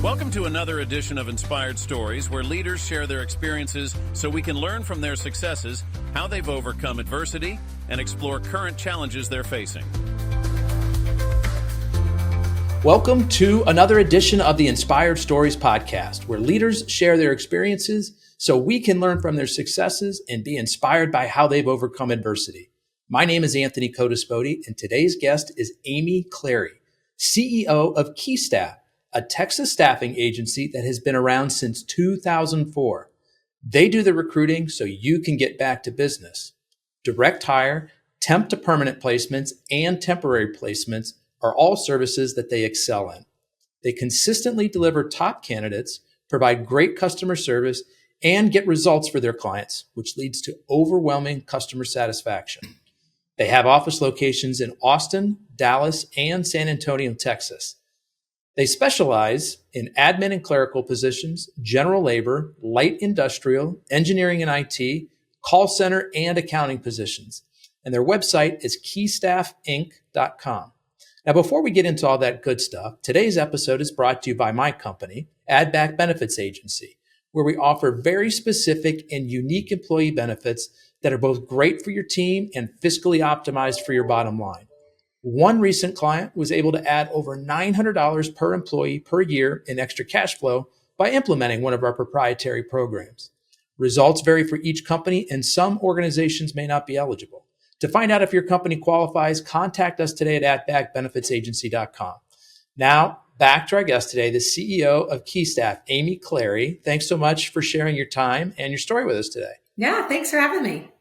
Welcome to another edition of Inspired Stories, where leaders share their experiences so we can learn from their successes, how they've overcome adversity, and explore current challenges they're facing. Welcome to another edition of the Inspired Stories podcast, where leaders share their experiences so we can learn from their successes and be inspired by how they've overcome adversity. My name is Anthony Codispoti, and today's guest is Amy Clary, CEO of Keystaff, a Texas staffing agency that has been around since 2004. They do the recruiting so you can get back to business. Direct hire, temp to permanent placements, and temporary placements are all services that they excel in. They consistently deliver top candidates, provide great customer service, and get results for their clients, which leads to overwhelming customer satisfaction. They have office locations in Austin, Dallas, and San Antonio, Texas. They specialize in admin and clerical positions, general labor, light industrial, engineering and IT, call center, and accounting positions. And their website is keystaffinc.com. Now, before we get into all that good stuff, today's episode is brought to you by my company, Add Back Benefits Agency, where we offer very specific and unique employee benefits that are both great for your team and fiscally optimized for your bottom line. One recent client was able to add over $900 per employee per year in extra cash flow by implementing one of our proprietary programs. Results vary for each company, and some organizations may not be eligible. To find out if your company qualifies, contact us today at atbackbenefitsagency.com. Now, back to our guest today, the CEO of Keystaff, Amy Clary. Thanks so much for sharing your time and your story with us today. Yeah, thanks for having me.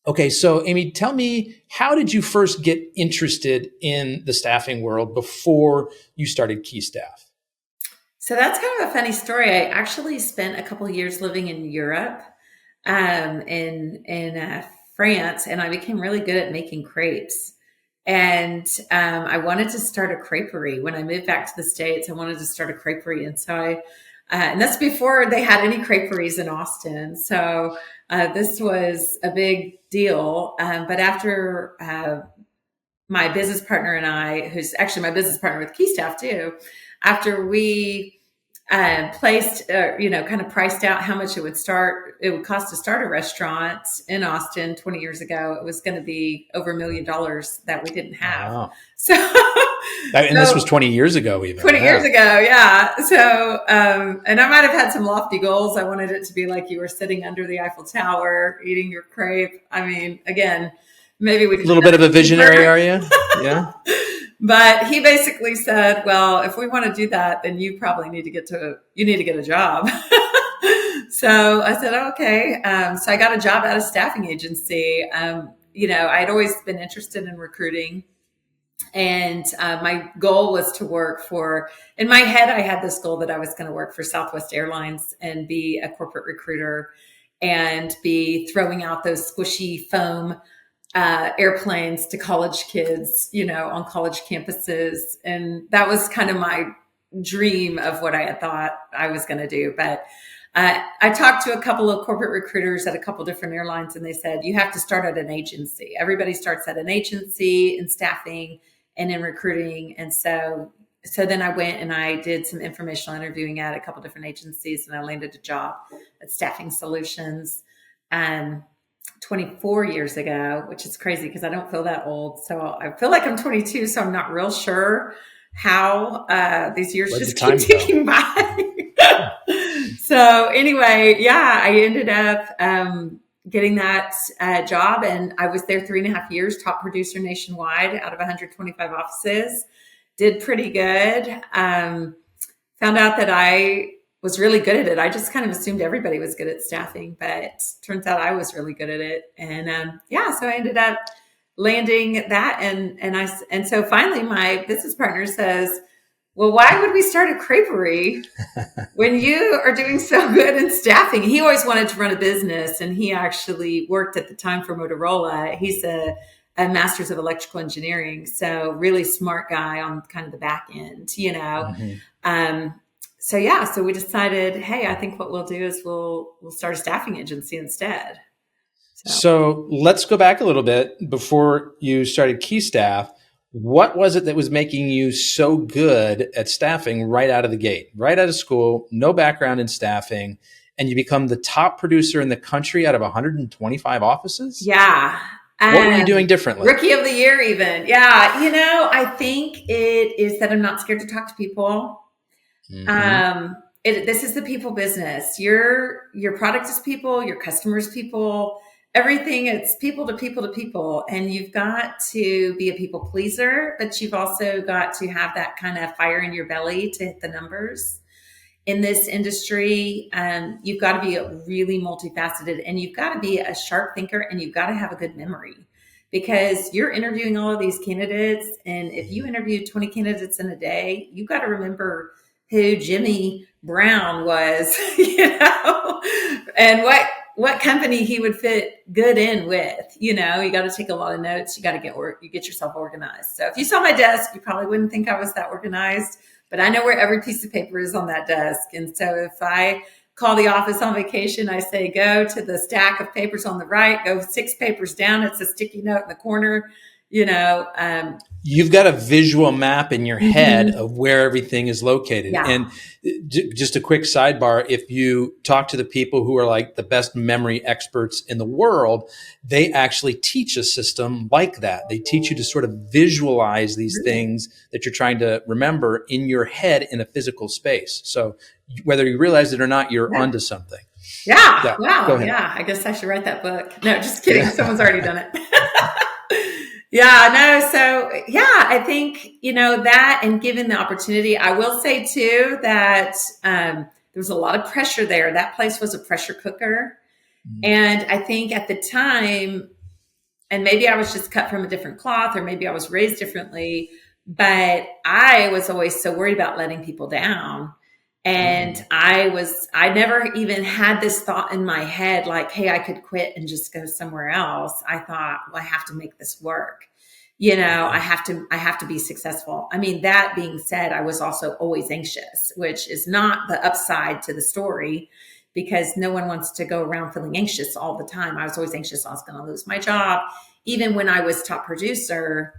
Okay, so Amy, tell me, how did you first get interested in the staffing world before you started Keystaff? So that's kind of a funny story. I actually spent a couple of years living in Europe, in France, and I became really good at making crepes. And I wanted to start a creperie. When I moved back to the States, I wanted to start a creperie. And so and that's before they had any creperies in Austin. So this was a big deal. But after my business partner and I, who's actually my business partner with Keystaff too, after we priced out how much it would cost to start a restaurant in Austin 20 years ago, it was going to be over $1 million that we didn't have. Wow. So, this was 20 years ago even. 20 years ago, yeah. So, and I might have had some lofty goals. I wanted it to be like you were sitting under the Eiffel Tower eating your crepe. I mean, again, maybe we could... A little bit of a visionary, are you? Yeah. But he basically said, well, if we want to do that, then you probably need to get a job. So I said, okay. So I got a job at a staffing agency. I'd always been interested in recruiting. And my goal was to work in my head, I had this goal that I was going to work for Southwest Airlines and be a corporate recruiter and be throwing out those squishy foam airplanes to college kids, on college campuses. And that was kind of my dream of what I had thought I was going to do. But I talked to a couple of corporate recruiters at a couple different airlines, and they said, you have to start at an agency. Everybody starts at an agency in staffing and in recruiting. And so then I went and I did some informational interviewing at a couple different agencies, and I landed a job at Staffing Solutions 24 years ago, which is crazy because I don't feel that old. So I feel like I'm 22, so I'm not real sure how these years just keep ticking by. So anyway, yeah, I ended up getting that job, and I was there 3.5 years, top producer nationwide out of 125 offices. Did pretty good. Found out that I was really good at it. I just kind of assumed everybody was good at staffing, but turns out I was really good at it. And so I ended up landing that. And so finally my business partner says, well, why would we start a creperie when you are doing so good in staffing? He always wanted to run a business, and he actually worked at the time for Motorola. He's a master's of electrical engineering. So really smart guy on kind of the back end, Mm-hmm. So we decided, hey, I think what we'll do is we'll start a staffing agency instead. So let's go back a little bit before you started Keystaff. What was it that was making you so good at staffing right out of the gate, right out of school, no background in staffing, and you become the top producer in the country out of 125 offices? Yeah. What were you doing differently? Rookie of the year, even. Yeah. I think it is that I'm not scared to talk to people. This is the people business. Your product is people, your customers people, everything. It's people to people to people. And you've got to be a people pleaser, but you've also got to have that kind of fire in your belly to hit the numbers. In this industry, you've got to be really multifaceted, and you've got to be a sharp thinker, and you've got to have a good memory, because you're interviewing all of these candidates. And if you interview 20 candidates in a day, you've got to remember who Jimmy Brown was, and what company he would fit good in with. You got to take a lot of notes. You got to get yourself organized. So if you saw my desk, you probably wouldn't think I was that organized, but I know where every piece of paper is on that desk. And so if I call the office on vacation, I say, go to the stack of papers on the right, go 6 papers down. It's a sticky note in the corner. You've got a visual map in your head of where everything is located. Yeah. And just a quick sidebar, if you talk to the people who are like the best memory experts in the world, they actually teach a system like that. They teach you to sort of visualize these things that you're trying to remember in your head in a physical space. So whether you realize it or not, you're onto something. Yeah. Wow. Yeah. I guess I should write that book. No, just kidding. Someone's already done it. Yeah, no. So yeah, I think, that, and given the opportunity, I will say too, that, there was a lot of pressure there. That place was a pressure cooker. And I think at the time, and maybe I was just cut from a different cloth, or maybe I was raised differently, but I was always so worried about letting people down. And I never even had this thought in my head, like, hey, I could quit and just go somewhere else. I thought, well, I have to make this work. I have to be successful. I mean, that being said, I was also always anxious, which is not the upside to the story, because no one wants to go around feeling anxious all the time. I was always anxious I was going to lose my job. Even when I was top producer,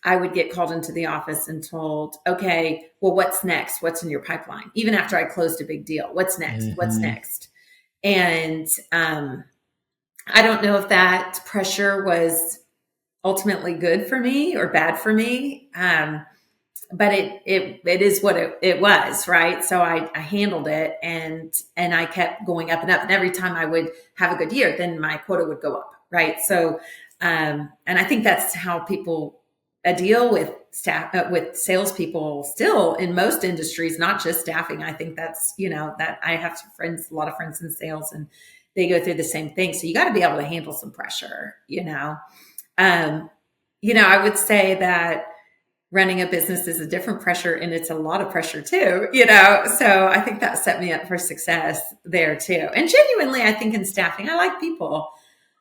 I would get called into the office and told, okay, well, what's next? What's in your pipeline? Even after I closed a big deal, what's next? What's next? And I don't know if that pressure was ultimately good for me or bad for me. But it is what it was, right? So I handled it, and I kept going up and up. And every time I would have a good year, then my quota would go up, right? So, and I think that's how people deal with with salespeople still in most industries, not just staffing. I think that's, that I have a lot of friends in sales, and they go through the same thing. So you got to be able to handle some pressure, I would say that running a business is a different pressure, and it's a lot of pressure too, so I think that set me up for success there too. And genuinely, I think in staffing, I like people.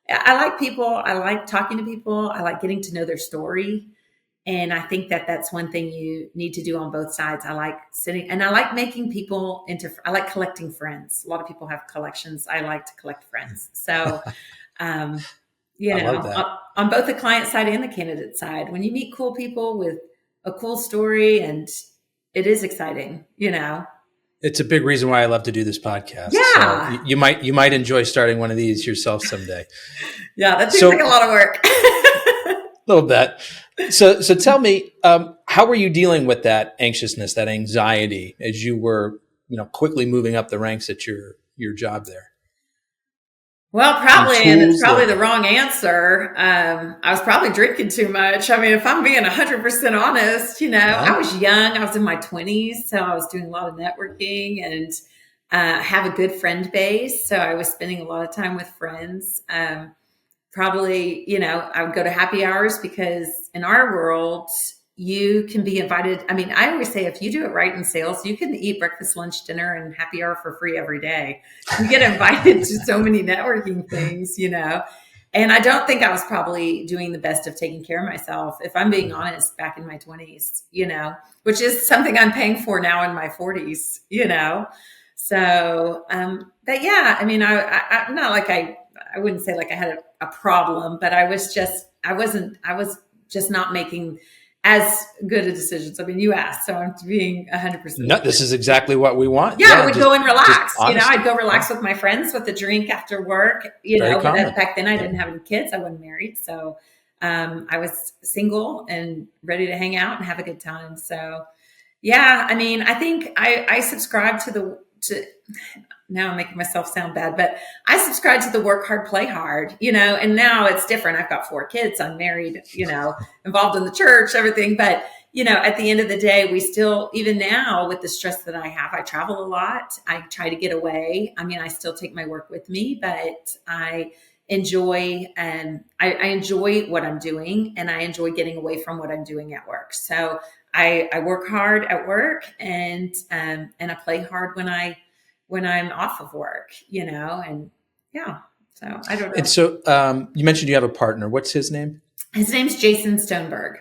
I like talking to people. I like getting to know their story. And I think that that's one thing you need to do on both sides. I like sitting, and I like making people I like collecting friends. A lot of people have collections. I like to collect friends. So, on both the client side and the candidate side, when you meet cool people with a cool story, and it is exciting, It's a big reason why I love to do this podcast. Yeah. So you might enjoy starting one of these yourself someday. Yeah, that seems like a lot of work. A little bit. So tell me, how were you dealing with that anxiousness, that anxiety, as you were, quickly moving up the ranks at your job there? Well, probably, and it's probably the wrong answer. I was probably drinking too much. I mean, if I'm being 100% honest, I was young. I was in my 20s, so I was doing a lot of networking and have a good friend base. So I was spending a lot of time with friends. Probably, I would go to happy hours, because in our world, you can be invited. I mean, I always say, if you do it right in sales, you can eat breakfast, lunch, dinner, and happy hour for free every day. You get invited to so many networking things, and I don't think I was probably doing the best of taking care of myself, if I'm being honest, back in my 20s, which is something I'm paying for now in my 40s, So, but yeah, I mean, I'm not like I wouldn't say like I had a problem, but I was just not making as good a decisions. I mean, you asked, so I'm being 100%. No, this is exactly what we want. Yeah, I would go and relax. I'd go relax Yeah. with my friends with a drink after work. Very common. Back then I didn't have any kids. I wasn't married. So I was single and ready to hang out and have a good time. So yeah, I mean, I think I subscribe to now I'm making myself sound bad, but I subscribe to the work hard, play hard, and now it's different. I've got 4 kids. I'm married, involved in the church, everything. But, at the end of the day, we still, even now with the stress that I have, I travel a lot. I try to get away. I mean, I still take my work with me, but I enjoy, I enjoy what I'm doing, and I enjoy getting away from what I'm doing at work. So I work hard at work, and I play hard when I'm off of work, and yeah. So I don't know. And so you mentioned you have a partner. What's his name? His name's Jason Stoneberg.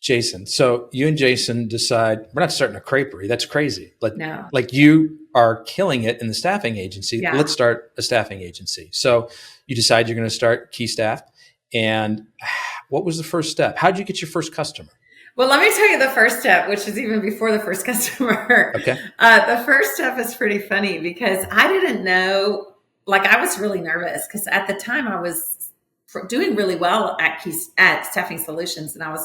Jason. So you and Jason decide, we're not starting a creperie. That's crazy. No. Like you are killing it in the staffing agency. Yeah. Let's start a staffing agency. So you decide you're going to start Keystaff. And what was the first step? How did you get your first customer? Well, let me tell you the first step, which is even before the first customer. Okay. The first step is pretty funny because I didn't know, I was really nervous because at the time I was doing really well at Staffing Solutions, and I was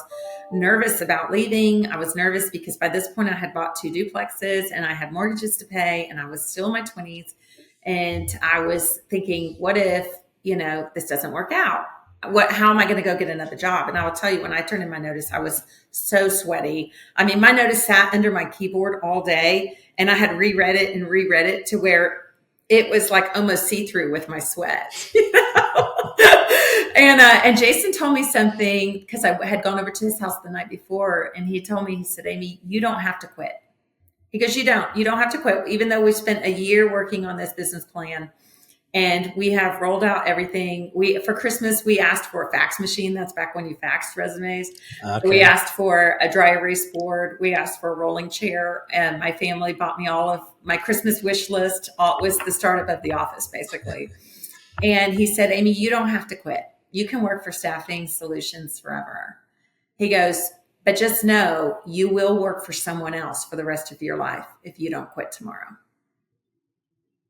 nervous about leaving. I was nervous because by this point I had bought 2 duplexes and I had mortgages to pay, and I was still in my 20s. And I was thinking, what if, this doesn't work out? How am I going to go get another job? And I will tell you, when I turned in my notice, I was so sweaty. I mean, my notice sat under my keyboard all day, and I had reread it to where it was like almost see-through with my sweat. And Jason told me something because I had gone over to his house the night before, and he told me, he said, Amy, you don't have to quit. He goes, you don't have to quit. Even though we spent a year working on this business plan, and we have rolled out everything. For Christmas, we asked for a fax machine. That's back when you faxed resumes. Okay. We asked for a dry erase board. We asked for a rolling chair. And my family bought me all of my Christmas wish list. It was the startup of the office, basically. And he said, Amy, you don't have to quit. You can work for Staffing Solutions forever. He goes, but just know you will work for someone else for the rest of your life if you don't quit tomorrow.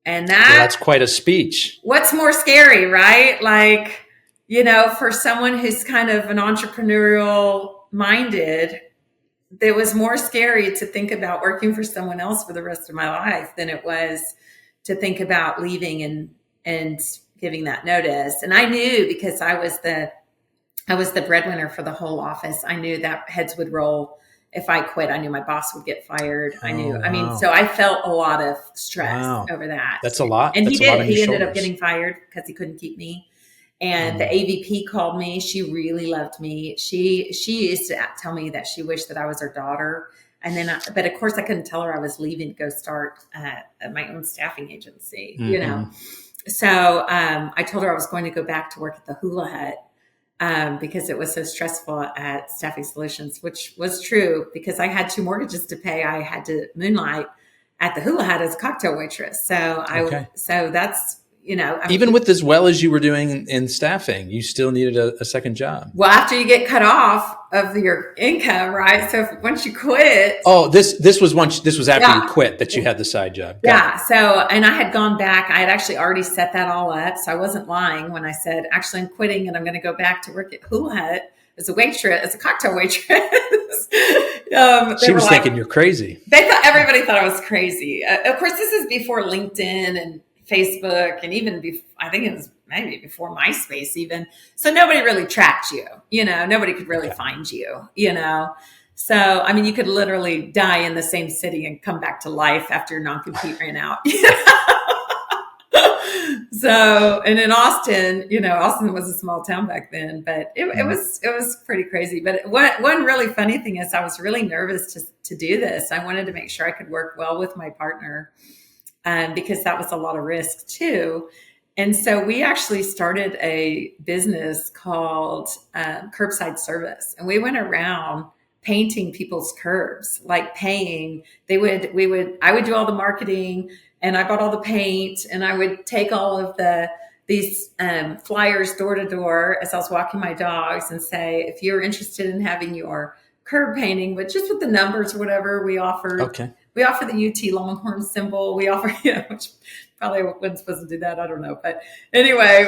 And that's quite a speech. What's more scary, right? For someone who's kind of an entrepreneurial minded, it was more scary to think about working for someone else for the rest of my life than it was to think about leaving and giving that notice. And I knew, because I was the breadwinner for the whole office, I knew that heads would roll. If I quit, I knew my boss would get fired. I knew. Wow. I mean, so I felt a lot of stress over that. That's a lot. And That's he did. He ended shoulders. up getting fired because he couldn't keep me. And the AVP called me. She really loved me. She used to tell me that she wished that I was her daughter. And then, but of course, I couldn't tell her I was leaving to go start my own staffing agency. So I told her I was going to go back to work at the Hula Hut. Because it was so stressful at Staffing Solutions, which was true because I had 2 mortgages to pay. I had to moonlight at the Hula Hut as a cocktail waitress. So that's, even with as well as you were doing in staffing, you still needed a second job. Well, after you get cut off of your income, right? So once you quit. Oh, this was after you quit that you had the side job. Got it. So, and I had gone back. I had actually already set that all up. So I wasn't lying when I said, actually, I'm quitting and I'm going to go back to work at Hula Hut as a cocktail waitress. She was thinking you're crazy. Everybody thought I was crazy. Of course, this is before LinkedIn and Facebook, and even I think it was maybe before MySpace even. So nobody really tracked you, nobody could really find you, So, I mean, you could literally die in the same city and come back to life after your non-compete ran out. So, and in Austin, Austin was a small town back then, but it was pretty crazy. But one really funny thing is I was really nervous to do this. I wanted to make sure I could work well with my partner. Because that was a lot of risk too. And so we actually started a business called Curbside Service. And we went around painting people's curbs, I would do all the marketing, and I bought all the paint, and I would take all of these flyers door to door as I was walking my dogs and say, if you're interested in having your curb painting, but just with the numbers or whatever we offered. Okay. We offer the UT Longhorn symbol. We offer, which probably wasn't supposed to do that. I don't know. But anyway,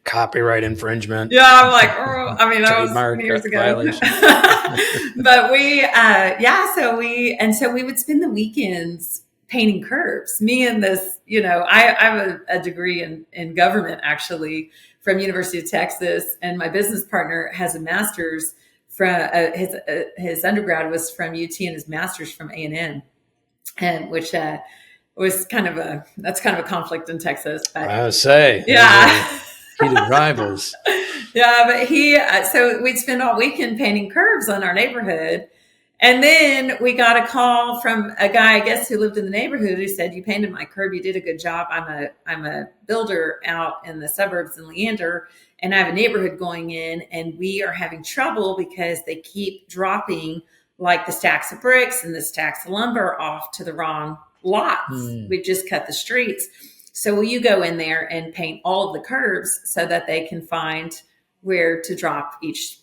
copyright infringement. Yeah, I'm like, oh, I mean, that was 20 years ago. But so we would spend the weekends painting curbs. Me and this, I have a degree in government, actually, from University of Texas, and my business partner has a master's from his undergrad was from UT and his master's from A&M, and which was kind of a conflict in Texas. But I would say, yeah. Heated rivals. Yeah, but so we'd spend all weekend painting curbs on our neighborhood. And then we got a call from a guy, I guess, who lived in the neighborhood, who said, "You painted my curb. You did a good job. I'm a builder out in the suburbs in Leander, and I have a neighborhood going in, and we are having trouble because they keep dropping like the stacks of bricks and the stacks of lumber off to the wrong lots. We've just cut the streets. So will you go in there and paint all of the curbs so that they can find where to drop each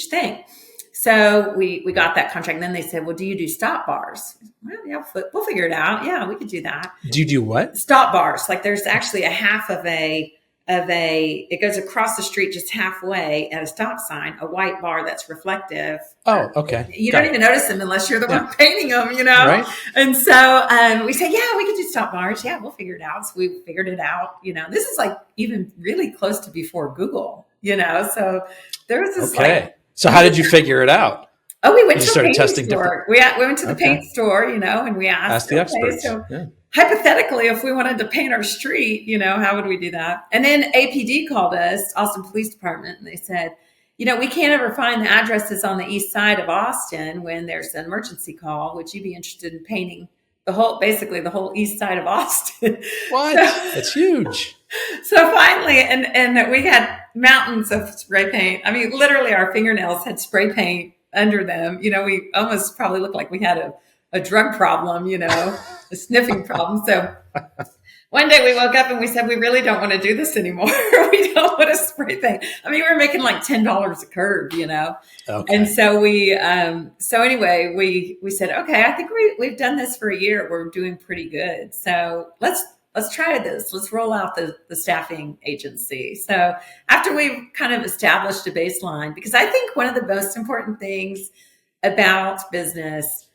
thing?" So we got that contract. And then they said, "Well, do you do stop bars?" Well, yeah, we'll figure it out. Yeah, we could do that. Do you do what? Stop bars. Like there's actually a half of it goes across the street just halfway at a stop sign, a white bar that's reflective. Oh, okay. You don't even notice them unless you're the one painting them, Right. And so we said, yeah, we could do stop bars. Yeah, we'll figure it out. So we figured it out. This is like even really close to before Google, so there was this So how did you figure it out? Oh, we went to the paint store. We went to the paint store, and we asked the experts. So hypothetically, if we wanted to paint our street, how would we do that? And then APD called us, Austin Police Department, and they said, we can't ever find the addresses on the east side of Austin when there's an emergency call. Would you be interested in painting basically the whole east side of Austin? What? That's huge. So finally, and we had mountains of spray paint. I mean, literally our fingernails had spray paint under them. We almost probably looked like we had a drug problem, a sniffing problem. So one day we woke up and we said, we really don't want to do this anymore. We don't want to spray paint. I mean, we were making like $10 a curb, Okay. And so anyway, we said, okay, I think we've done this for a year. We're doing pretty good. So let's try this. Let's roll out the staffing agency. So after we've kind of established a baseline, because I think one of the most important things about business,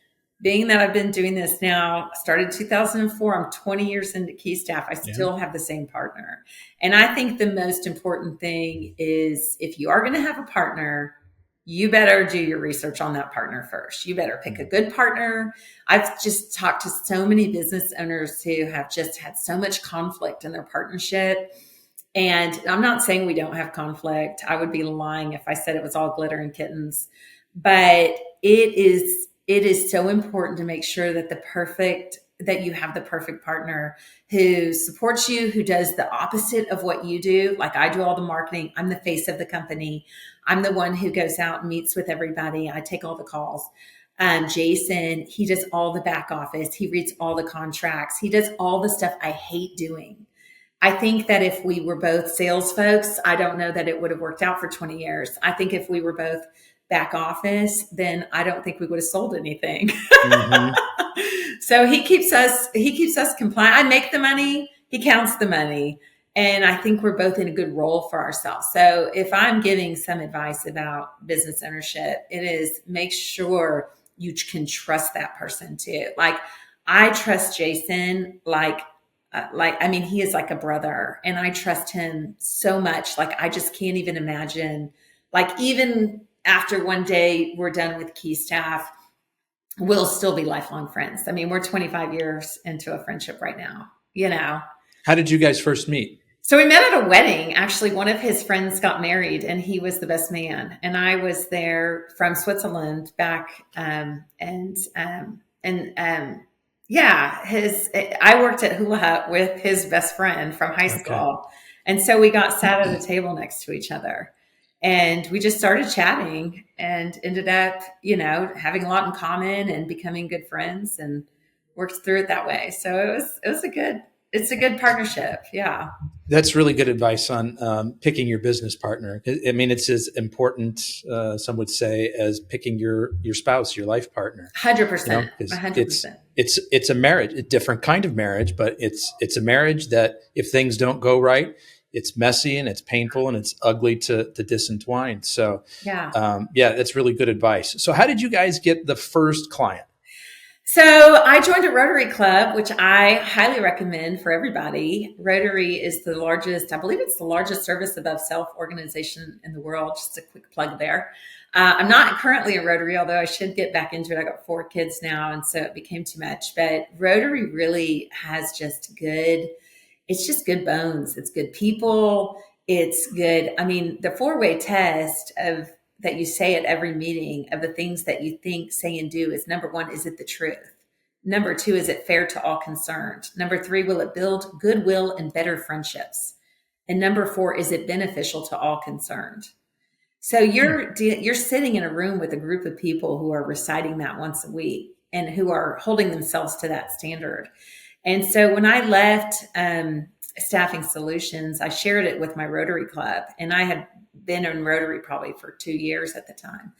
being that I've been doing this now, started 2004, I'm 20 years into Keystaff, I still have the same partner. And I think the most important thing is if you are going to have a partner, you better do your research on that partner first. You better pick a good partner. I've just talked to so many business owners who have just had so much conflict in their partnership. And I'm not saying we don't have conflict. I would be lying if I said it was all glitter and kittens. But it is so important to make sure that that you have the perfect partner who supports you, who does the opposite of what you do. Like I do all the marketing. I'm the face of the company. I'm the one who goes out and meets with everybody. I take all the calls. Jason, he does all the back office. He reads all the contracts. He does all the stuff I hate doing. I think that if we were both sales folks, I don't know that it would have worked out for 20 years. I think if we were both back office, then I don't think we would have sold anything. Mm-hmm. So he keeps us compliant. I make the money. He counts the money. And I think we're both in a good role for ourselves. So if I'm giving some advice about business ownership, it is make sure you can trust that person too. Like I trust Jason, he is like a brother, and I trust him so much. Like I just can't even imagine, like even after one day we're done with Keystaff, we'll still be lifelong friends. I mean, we're 25 years into a friendship right now, How did you guys first meet? So we met at a wedding. Actually, one of his friends got married and he was the best man. And I was there from Switzerland back. I worked at Hula Hut with his best friend from high school. Okay. And so we got sat at a table next to each other and we just started chatting and ended up, having a lot in common and becoming good friends and worked through it that way. So it was a good it's a good partnership. Yeah. That's really good advice on picking your business partner. I mean, it's as important, some would say, as picking your spouse, your life partner. 100%. Because 100%. it's a marriage, a different kind of marriage, but it's a marriage that if things don't go right, it's messy and it's painful and it's ugly to disentwine. So, Yeah. that's really good advice. So, how did you guys get the first client? So I joined a Rotary Club, which I highly recommend for everybody. Rotary is the largest, I believe it's the largest service above self organization in the world. Just a quick plug there. I'm not currently a Rotary, although I should get back into it. I got 4 kids now, and so it became too much. But Rotary really has it's just good bones. It's good people. It's good. I mean, the 4-way test of that you say at every meeting of the things that you think, say, and do is number 1, is it the truth? Number 2, is it fair to all concerned? Number 3, will it build goodwill and better friendships? And number 4, is it beneficial to all concerned? So you're sitting in a room with a group of people who are reciting that once a week and who are holding themselves to that standard. And so when I left Staffing Solutions, I shared it with my Rotary Club, and I had been in Rotary probably for 2 years at the time.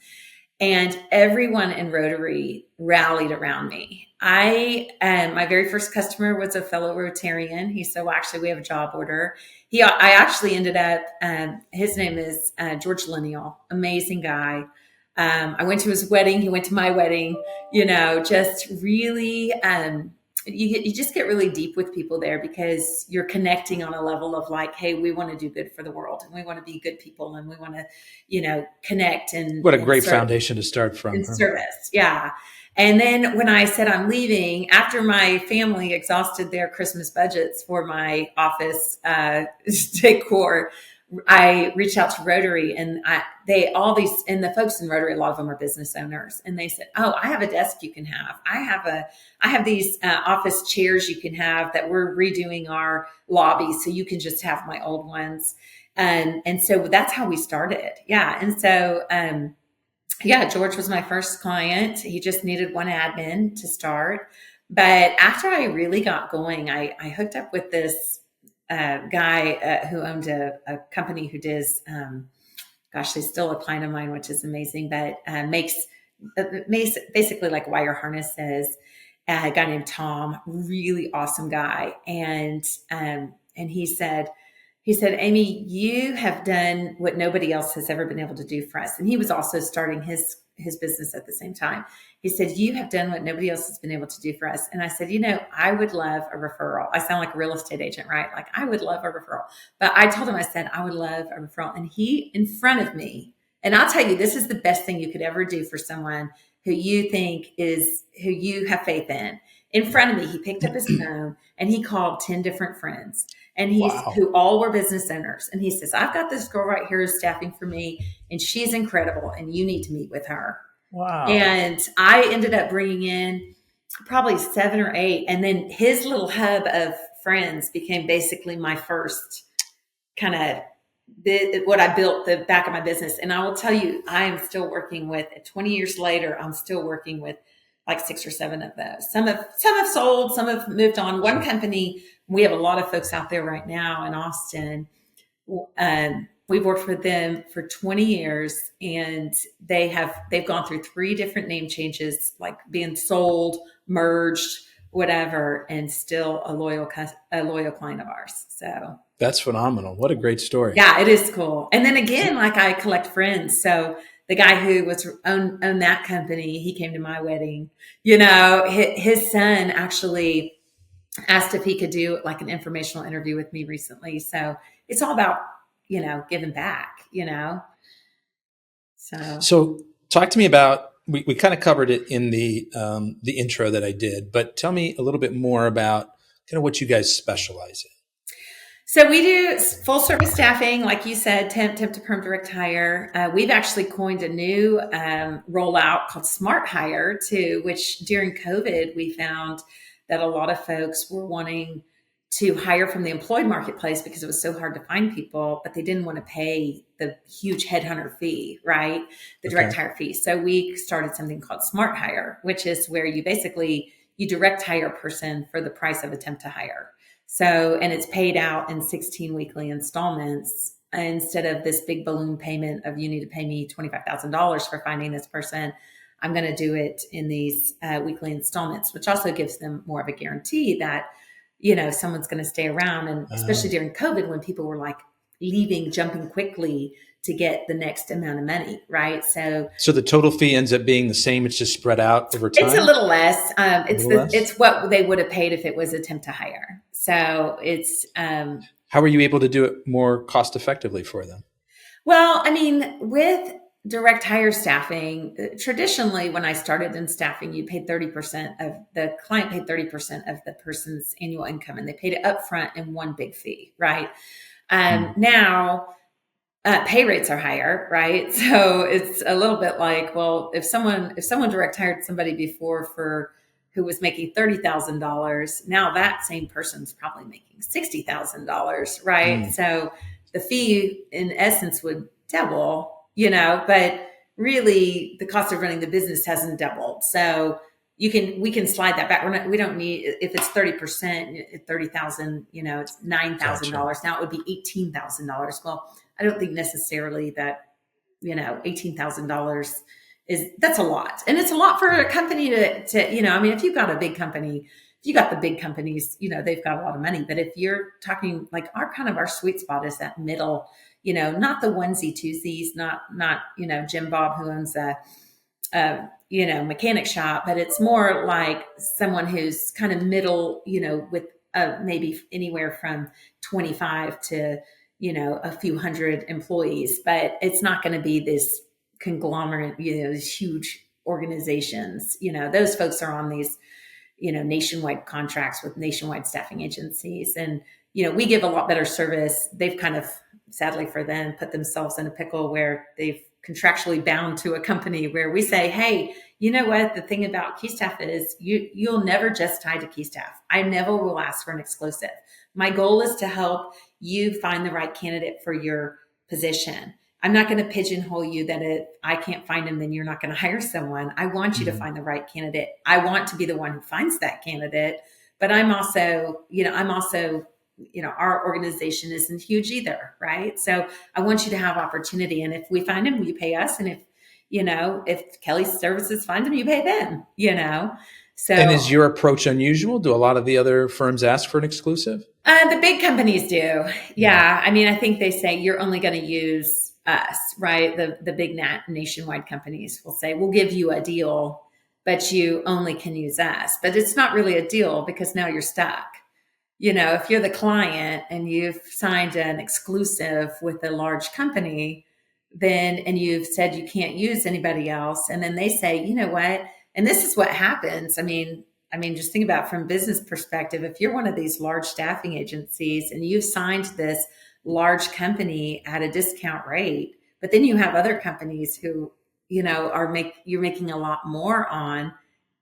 And everyone in Rotary rallied around me. My very first customer was a fellow Rotarian. He said, well, actually, we have a job order. I actually ended up, his name is George Lineal, amazing guy. I went to his wedding. He went to my wedding, just really, you just get really deep with people there because you're connecting on a level of like, hey, we want to do good for the world and we want to be good people and we want to, connect. And what a great foundation to start from. In service. Yeah. And then when I said I'm leaving, after my family exhausted their Christmas budgets for my office decor, I reached out to Rotary, and the folks in Rotary, a lot of them are business owners, and they said, "Oh, I have a desk you can have. I have these office chairs you can have that we're redoing our lobby, so you can just have my old ones." And so that's how we started. Yeah, and so George was my first client. He just needed one admin to start, but after I really got going, I hooked up with this guy who owned a company who does, he's still a client of mine, which is amazing, but makes basically like wire harnesses. A guy named Tom, really awesome guy. And he said, Amy, you have done what nobody else has ever been able to do for us. And he was also starting his business at the same time. He said, you have done what nobody else has been able to do for us. And I said, I would love a referral. I sound like a real estate agent, right? Like I would love a referral. But I told him, I said, I would love a referral. And he, in front of me, and I'll tell you, this is the best thing you could ever do for someone who you think who you have faith in. In front of me, he picked up his phone and he called 10 different friends. And who all were business owners. And he says, I've got this girl right here who's staffing for me, and she's incredible, and you need to meet with her. Wow. And I ended up bringing in probably 7 or 8. And then his little hub of friends became basically my first kind of what I built the back of my business. And I will tell you, I am still working with, 20 years later, I'm still working with like 6 or 7 of those. Some have sold, some have moved on. One company, we have a lot of folks out there right now in Austin. We've worked with them for 20 years, and they've gone through 3 different name changes, like being sold, merged, whatever, and still a loyal client of ours. So that's phenomenal. What a great story. Yeah, it is cool. And then again, like I collect friends. So the guy who owned that company, he came to my wedding. His son actually asked if he could do like an informational interview with me recently. So it's all about, giving back, So talk to me about, we kind of covered it in the intro that I did, but tell me a little bit more about kind of what you guys specialize in. So we do full service staffing, like you said, temp to perm, direct hire. We've actually coined a new rollout called Smart Hire too, which during COVID, we found that a lot of folks were wanting to hire from the employed marketplace because it was so hard to find people, but they didn't want to pay the huge headhunter fee, right? The direct hire fee. So we started something called Smart Hire, which is where you direct hire a person for the price of a temp to hire. So, and it's paid out in 16 weekly installments instead of this big balloon payment of you need to pay me $25,000 for finding this person. I'm going to do it in these weekly installments, which also gives them more of a guarantee that, someone's going to stay around. And especially during COVID, when people were like leaving, jumping quickly to get the next amount of money, right? So the total fee ends up being the same. It's just spread out over time. It's a little less. It's what they would have paid if it was a temp to hire. So it's. How were you able to do it more cost effectively for them? Well, I mean, with direct hire staffing, traditionally, when I started in staffing, you paid 30% of the client paid 30% of the person's annual income, and they paid it upfront in one big fee, right? Now. Pay rates are higher, right? So it's a little bit like, well, if someone direct hired somebody before who was making $30,000, now that same person's probably making $60,000, right? So the fee in essence would double, but really the cost of running the business hasn't doubled. So we can slide that back. We don't need, if it's 30%, 30,000, it's $9,000. Gotcha. Now it would be $18,000. Well, I don't think necessarily that, $18,000 that's a lot. And it's a lot for a company to, if you've got a big company, if you got the big companies, they've got a lot of money. But if you're talking like our sweet spot is that middle, not the onesie twosies, not Jim Bob who owns a mechanic shop, but it's more like someone who's kind of middle, with maybe anywhere from 25 to, a few hundred employees, but it's not going to be this conglomerate, these huge organizations. Those folks are on these, nationwide contracts with nationwide staffing agencies. And, we give a lot better service. They've kind of, sadly for them, put themselves in a pickle where they've contractually bound to a company where we say, hey, you know what? The thing about Keystaff is you'll never just tie to Keystaff. I never will ask for an exclusive. My goal is to help you find the right candidate for your position. I'm not going to pigeonhole you that if I can't find him, then you're not going to hire someone. I want you to find the right candidate. I want to be the one who finds that candidate, but I'm also, our organization isn't huge either, right? So I want you to have opportunity. And if we find him, you pay us. And if Kelly's Services finds him, you pay them, So, and is your approach unusual? Do a lot of the other firms ask for an exclusive? The big companies do. Yeah. I mean, I think they say you're only going to use us, right? The big nationwide companies will say, we'll give you a deal, but you only can use us. But it's not really a deal because now you're stuck. If you're the client and you've signed an exclusive with a large company, and you've said you can't use anybody else. And then they say, you know what? And this is what happens. I mean, just think about it from business perspective. If you're one of these large staffing agencies and you've signed this large company at a discount rate, but then you have other companies who, you're making a lot more on,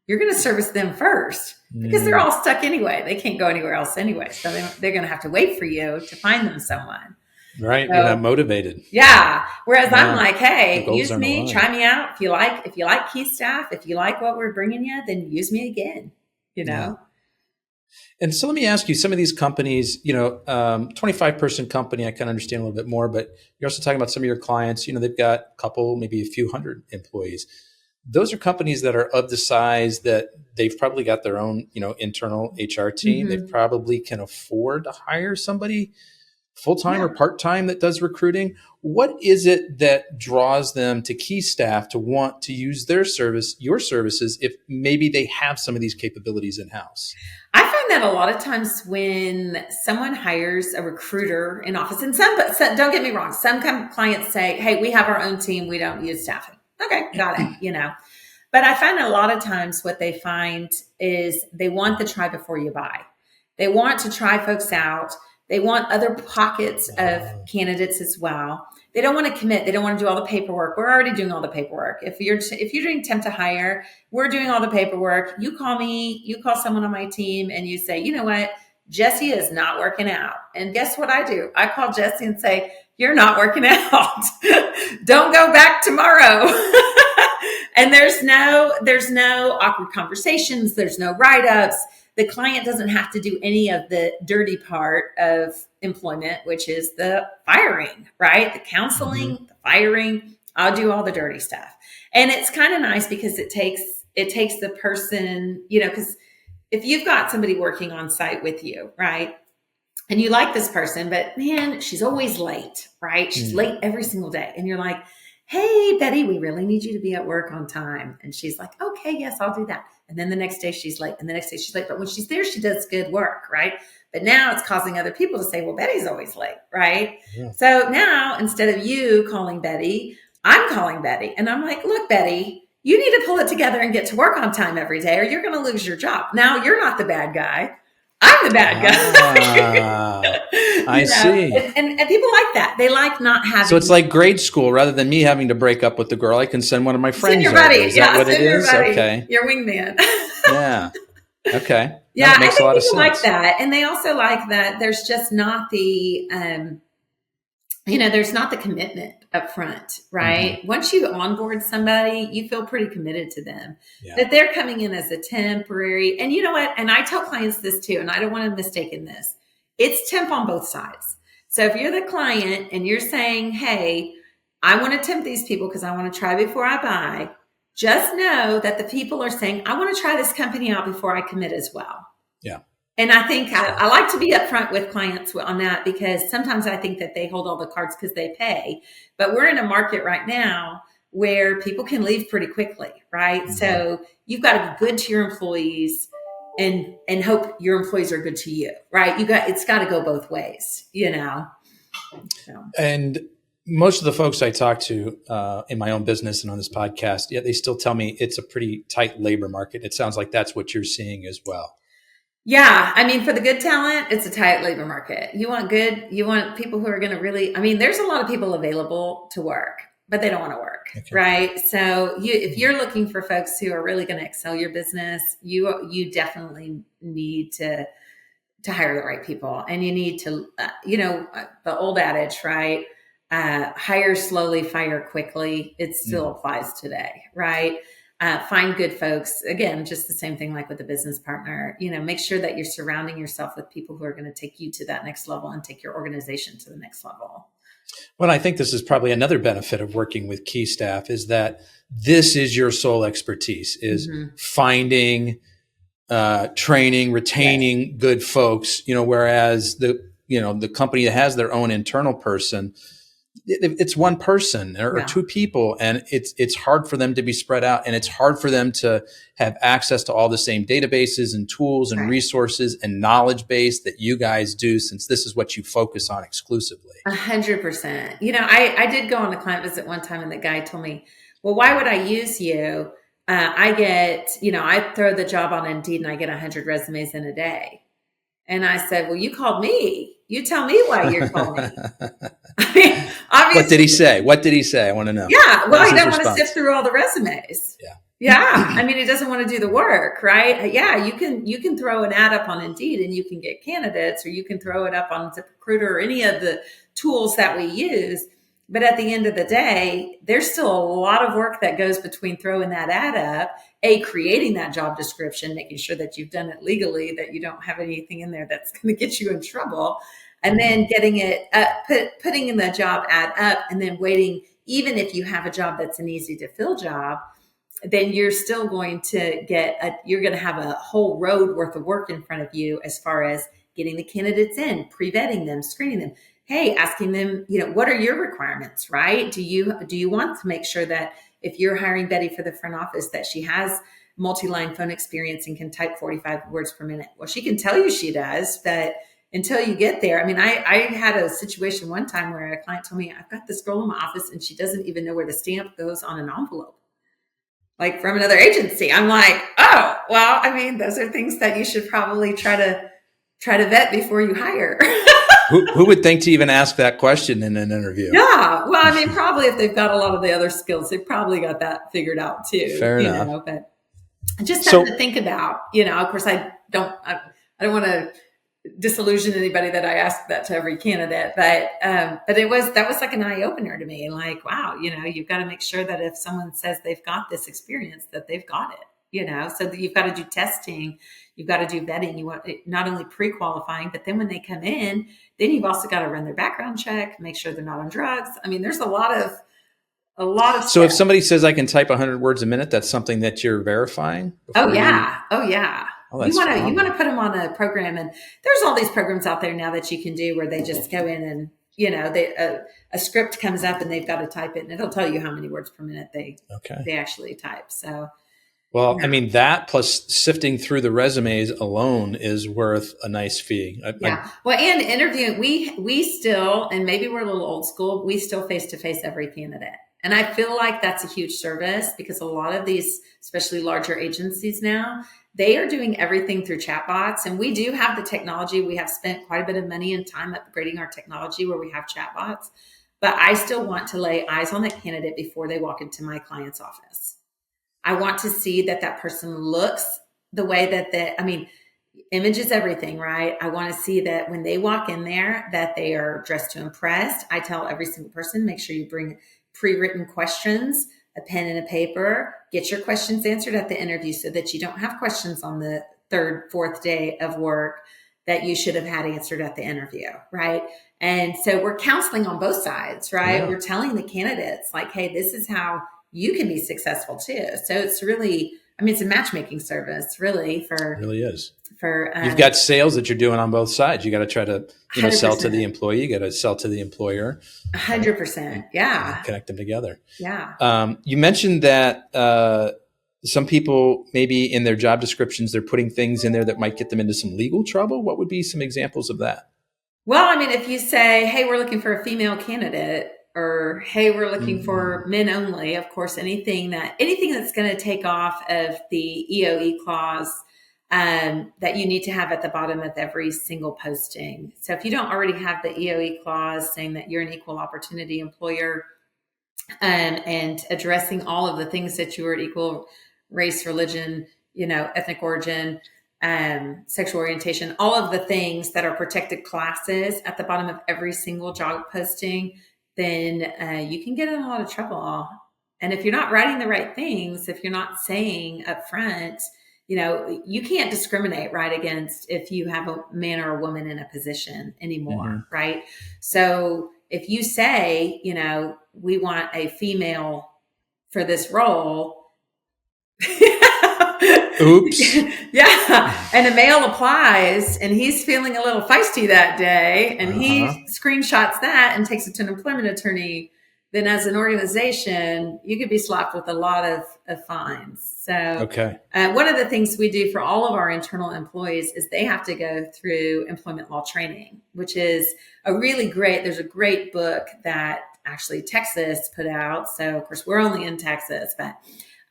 you're going to service them first because they're all stuck anyway. They can't go anywhere else anyway. So they're going to have to wait for you to find them someone. Right. So, you're not motivated. Yeah. Whereas I'm like, hey, use me, try me out. If you like Keystaff, if you like what we're bringing you, then use me again, Yeah. And so let me ask you, some of these companies, 25 person company, I can understand a little bit more, but you're also talking about some of your clients, they've got a couple, maybe a few hundred employees. Those are companies that are of the size that they've probably got their own, internal HR team. They probably can afford to hire somebody full-time or part-time that does recruiting. What is it that draws them to Keystaff to want to use your services, if maybe they have some of these capabilities in-house? I find that a lot of times when someone hires a recruiter in office, and some don't get me wrong, some clients say, hey, we have our own team, we don't use staffing. Okay, got it, But I find a lot of times what they find is they want the try before you buy. They want to try folks out. They want other pockets of candidates as well. They don't want to commit. They don't want to do all the paperwork. We're already doing all the paperwork. If you're doing temp to hire, we're doing all the paperwork. You call me, you call someone on my team, and you say, you know what, Jesse is not working out. And guess what I do? I call Jesse and say, you're not working out. Don't go back tomorrow. And there's no awkward conversations. There's no write-ups. The client doesn't have to do any of the dirty part of employment, which is the firing, right? The counseling, the firing. I'll do all the dirty stuff. And it's kind of nice because it takes the person, because if you've got somebody working on site with you, right? And you like this person, but man, she's always late, right? She's late every single day. And you're like, hey, Betty, we really need you to be at work on time. And she's like, okay, yes, I'll do that. And then the next day she's late, and the next day she's late. But when she's there, she does good work, right? But now it's causing other people to say, well, Betty's always late, right? Yeah. So now instead of you calling Betty, I'm calling Betty. And I'm like, look, Betty, you need to pull it together and get to work on time every day, or you're going to lose your job. Now you're not the bad guy. I'm the bad guy. I see. And people like that. They like not having. So it's like grade school. Rather than me having to break up with the girl, I can send one of my friends. Send your buddy. Is that what it is? Buddy. Okay. Your wingman. Yeah. Okay. Yeah, that makes a lot of sense. Like that. And they also like that there's just not the, there's not the commitment up front, right? Mm-hmm. Once you onboard somebody, you feel pretty committed to them, that they're coming in as a temporary. And you know what? And I tell clients this too, and I don't want to mistake in this. It's temp on both sides. So if you're the client and you're saying, hey, I want to temp these people because I want to try before I buy, just know that the people are saying, I want to try this company out before I commit as well. Yeah. And I think I like to be upfront with clients on that, because sometimes I think that they hold all the cards because they pay. But we're in a market right now where people can leave pretty quickly, right? Mm-hmm. So you've got to be good to your employees and hope your employees are good to you, right? It's got to go both ways, So. And most of the folks I talk to in my own business and on this podcast, they still tell me it's a pretty tight labor market. It sounds like that's what you're seeing as well. Yeah. I mean, for the good talent, it's a tight labor market. You want people who are going to really, there's a lot of people available to work, but they don't want to work. Okay. Right. So if you're looking for folks who are really going to excel your business, you definitely need to hire the right people, and you need to, the old adage, right? Hire slowly, fire quickly. It still applies today. Right. Find good folks. Again, just the same thing like with a business partner. Make sure that you're surrounding yourself with people who are going to take you to that next level and take your organization to the next level. Well, I think this is probably another benefit of working with Keystaff, is that this is your sole expertise, is finding, training, retaining good folks, whereas the company that has their own internal person, it's one person or two people, and it's hard for them to be spread out, and it's hard for them to have access to all the same databases and tools and resources and knowledge base that you guys do, since this is what you focus on exclusively. 100%. I did go on a client visit one time, and the guy told me, well, why would I use you? I get, I throw the job on Indeed and I get 100 resumes in a day. And I said, well, you called me. You tell me why you called me. Obviously. What did he say? I want to know. Yeah. Well, he doesn't want to sift through all the resumes. Yeah. Yeah. He doesn't want to do the work, right? Yeah. You can throw an ad up on Indeed and you can get candidates, or you can throw it up on ZipRecruiter or any of the tools that we use. But at the end of the day, there's still a lot of work that goes between throwing that ad up, creating that job description, making sure that you've done it legally, that you don't have anything in there that's going to get you in trouble, and then getting it putting in the job ad up, and then waiting. Even if you have a job that's an easy to fill job, then you're still going to you're going to have a whole road worth of work in front of you, as far as getting the candidates in, pre-vetting them, screening them. Hey, asking them, what are your requirements, right? Do you want to make sure that if you're hiring Betty for the front office, that she has multi-line phone experience and can type 45 words per minute? Well, she can tell you she does, but until you get there, I had a situation one time where a client told me, I've got this girl in my office and she doesn't even know where the stamp goes on an envelope, like from another agency. I'm like, oh, well, those are things that you should probably try to vet before you hire. Who would think to even ask that question in an interview? Yeah. Well, probably if they've got a lot of the other skills, they've probably got that figured out too. Fair enough. But just something to think about, of course I don't want to disillusion anybody that I asked that to every candidate, but that was like an eye opener to me. Like, wow, you've got to make sure that if someone says they've got this experience, that they've got it, so that you've got to do testing, you've got to do vetting. You want not only pre-qualifying, but then when they come in, then you've also got to run their background check, make sure they're not on drugs. I mean, there's a lot of So steps. if somebody says I can type 100 words a minute, that's something that you're verifying? Oh yeah. Oh, you want to put them on a program, and there's all these programs out there now that you can do where they just go in and a script comes up and they've got to type it, and it'll tell you how many words per minute they actually type. So, well, I mean, that plus sifting through the resumes alone is worth a nice fee. Well, and interviewing, we still, and maybe we're a little old school, we still face-to-face every candidate. And I feel like that's a huge service because a lot of these, especially larger agencies now, they are doing everything through chatbots. And we do have the technology. We have spent quite a bit of money and time upgrading our technology where we have chatbots. But I still want to lay eyes on that candidate before they walk into my client's office. I want to see that person looks the way image is everything, right? I want to see that when they walk in there, that they are dressed to impress. I tell every single person, make sure you bring pre-written questions, a pen and a paper, get your questions answered at the interview so that you don't have questions on the third, fourth day of work that you should have had answered at the interview, right? And so we're counseling on both sides, right? Yeah. We're telling the candidates like, hey, this is how you can be successful too. So it's really, it's a matchmaking service really it really is. You've got sales that you're doing on both sides. You got to try to, sell to the employee. You got to sell to the employer. 100%. Yeah. Connect them together. Yeah. You mentioned that some people maybe in their job descriptions, they're putting things in there that might get them into some legal trouble. What would be some examples of that? Well, if you say, hey, we're looking for a female candidate, or hey, we're looking for men only, of course, anything that's going to take off of the EOE clause that you need to have at the bottom of every single posting. So if you don't already have the EOE clause saying that you're an equal opportunity employer and addressing all of the things that you are equal race, religion, ethnic origin, sexual orientation, all of the things that are protected classes at the bottom of every single job posting, then you can get in a lot of trouble. And if you're not writing the right things, if you're not saying up front, you can't discriminate right against if you have a man or a woman in a position anymore, right? So if you say, we want a female for this role, oops. Yeah. And a male applies and he's feeling a little feisty that day and he screenshots that and takes it to an employment attorney, then as an organization, you could be slapped with a lot of fines. So one of the things we do for all of our internal employees is they have to go through employment law training, which is there's a great book that actually Texas put out. So of course we're only in Texas, but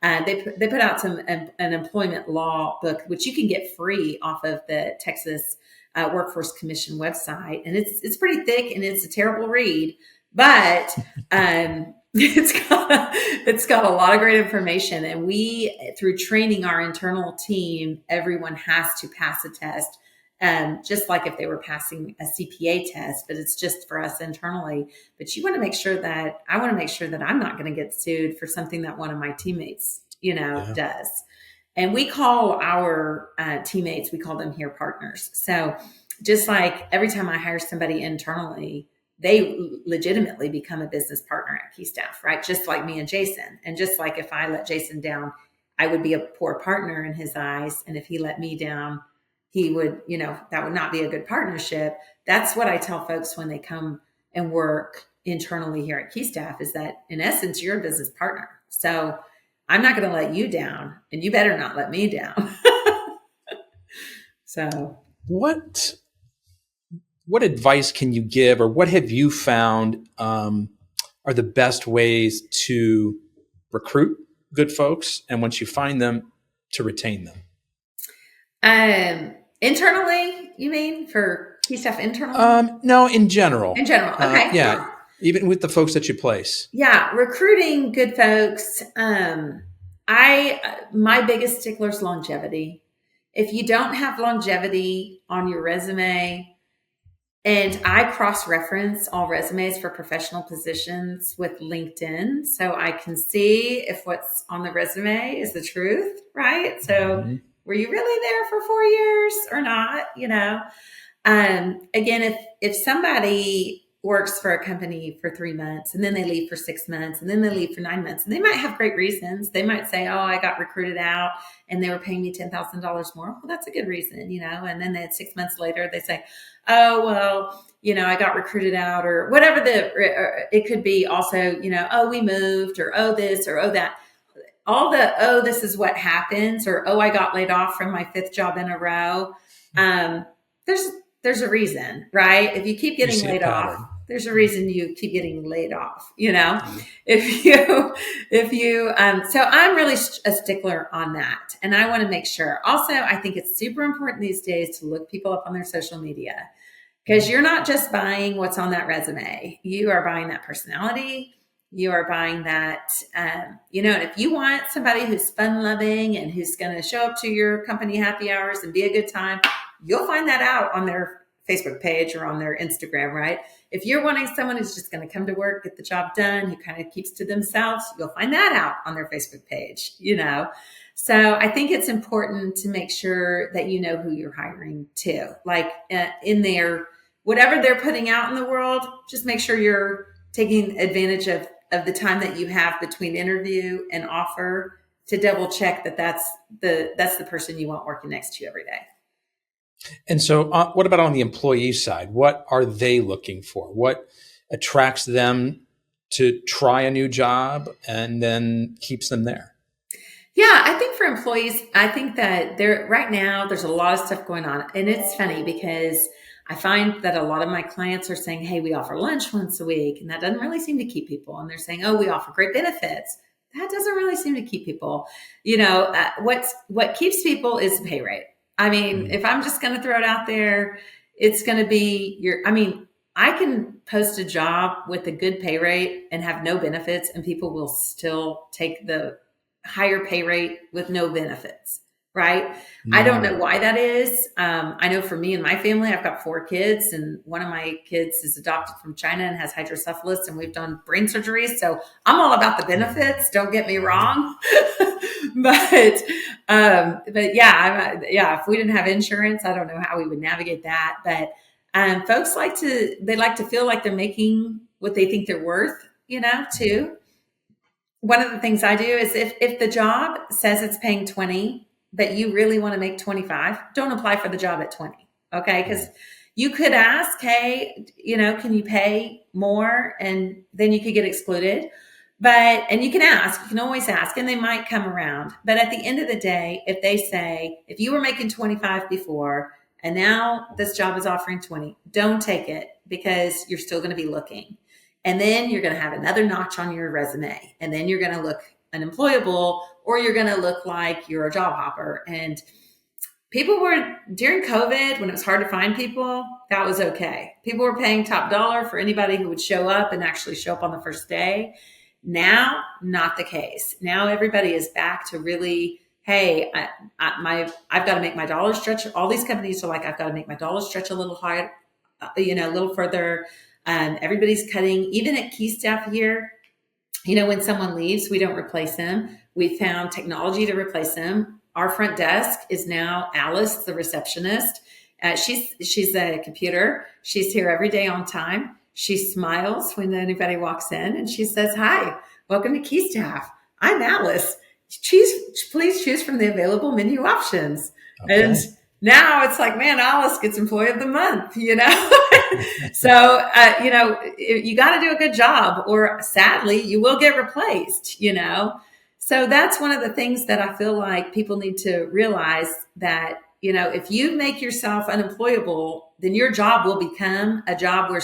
they put out an employment law book, which you can get free off of the Texas Workforce Commission website. And it's pretty thick and it's a terrible read, but it's got a lot of great information. And we, through training our internal team, everyone has to pass a test. Just like if they were passing a CPA test, but it's just for us internally. But I want to make sure that I'm not going to get sued for something that one of my teammates, does. And we call our teammates, we call them here partners. So just like every time I hire somebody internally, they legitimately become a business partner at Keystaff, right? Just like me and Jason. And just like if I let Jason down, I would be a poor partner in his eyes. And if he let me down, he would, that would not be a good partnership. That's what I tell folks when they come and work internally here at Keystaff is that in essence, you're a business partner. So I'm not going to let you down and you better not let me down. So what advice can you give or what have you found are the best ways to recruit good folks and once you find them to retain them? Internally, you mean for Keystaff internally? No, in general. In general, okay. Yeah, even with the folks that you place. Yeah, recruiting good folks. My biggest stickler is longevity. if you don't have longevity on your resume, and I cross-reference all resumes for professional positions with LinkedIn, so I can see if what's on the resume is the truth, right? So were you really there for 4 years or not? Again, if somebody works for a company for 3 months and then they leave for 6 months and then they leave for 9 months, and they might have great reasons. They might say, oh, I got recruited out and they were paying me $10,000 more. Well, that's a good reason, And then 6 months later, they say, oh, well, I got recruited out, or whatever it could be also, oh, we moved, or oh, this, or oh, that. All the, oh, this is what happens, or oh, I got laid off from my 5th job in a row. There's a reason, right? If you keep getting laid off, there's a reason you keep getting laid off, if you, so I'm really a stickler on that. And I want to make sure also, I think it's super important these days to look people up on their social media, because you're not just buying what's on that resume. You are buying that personality. You are buying that, and if you want somebody who's fun loving and who's going to show up to your company happy hours and be a good time, you'll find that out on their Facebook page or on their Instagram, right? If you're wanting someone who's just going to come to work, get the job done, who kind of keeps to themselves, you'll find that out on their Facebook page, So I think it's important to make sure that you know who you're hiring too. Like in their, whatever they're putting out in the world, just make sure you're taking advantage of the time that you have between interview and offer to double check that that's the person you want working next to you every day. And so what about on the employee side? What are they looking for? What attracts them to try a new job and then keeps them there? Yeah, I think for employees, I think that right now there's a lot of stuff going on. And it's funny because I find that a lot of my clients are saying, hey, we offer lunch once a week. And that doesn't really seem to keep people. And they're saying, oh, we offer great benefits. That doesn't really seem to keep people. What keeps people is the pay rate. I mean, if I'm just going to throw it out there, it's going to be I can post a job with a good pay rate and have no benefits, and people will still take the higher pay rate with no benefits, right? I don't know why that is. I know for me and my family, I've got 4 kids, and one of my kids is adopted from China and has hydrocephalus, and we've done brain surgery. So I'm all about the benefits. Don't get me wrong. but yeah, if we didn't have insurance, I don't know how we would navigate that. But folks like to feel like they're making what they think they're worth, too. One of the things I do is if the job says it's paying 20, but you really want to make 25, don't apply for the job at 20. Okay. Because you could ask, hey, can you pay more? And then you could get excluded. And you can always ask, and they might come around. But at the end of the day, if they say, if you were making 25 before, and now this job is offering 20, don't take it, because you're still going to be looking. And then you're going to have another notch on your resume. And then you're going to look unemployable, or you're going to look like you're a job hopper. And people were, during COVID, when it was hard to find people, that was okay. People were paying top dollar for anybody who would show up and actually show up on the first day. Now, not the case. Now everybody is back to really, hey, I've got to make my dollar stretch. All these companies are like, I've got to make my dollar stretch a little higher, a little further. Everybody's cutting. Even at Keystaff here, when someone leaves, we don't replace them. We found technology to replace them. Our front desk is now Alice, the receptionist. She's a computer. She's here every day on time. She smiles when anybody walks in, and she says, hi, welcome to Keystaff. I'm Alice. Please choose from the available menu options. Okay. And now it's like, man, Alice gets Employee of the Month, So, you got to do a good job, or sadly, you will get replaced, So that's one of the things that I feel like people need to realize, that, if you make yourself unemployable, then your job will become a job where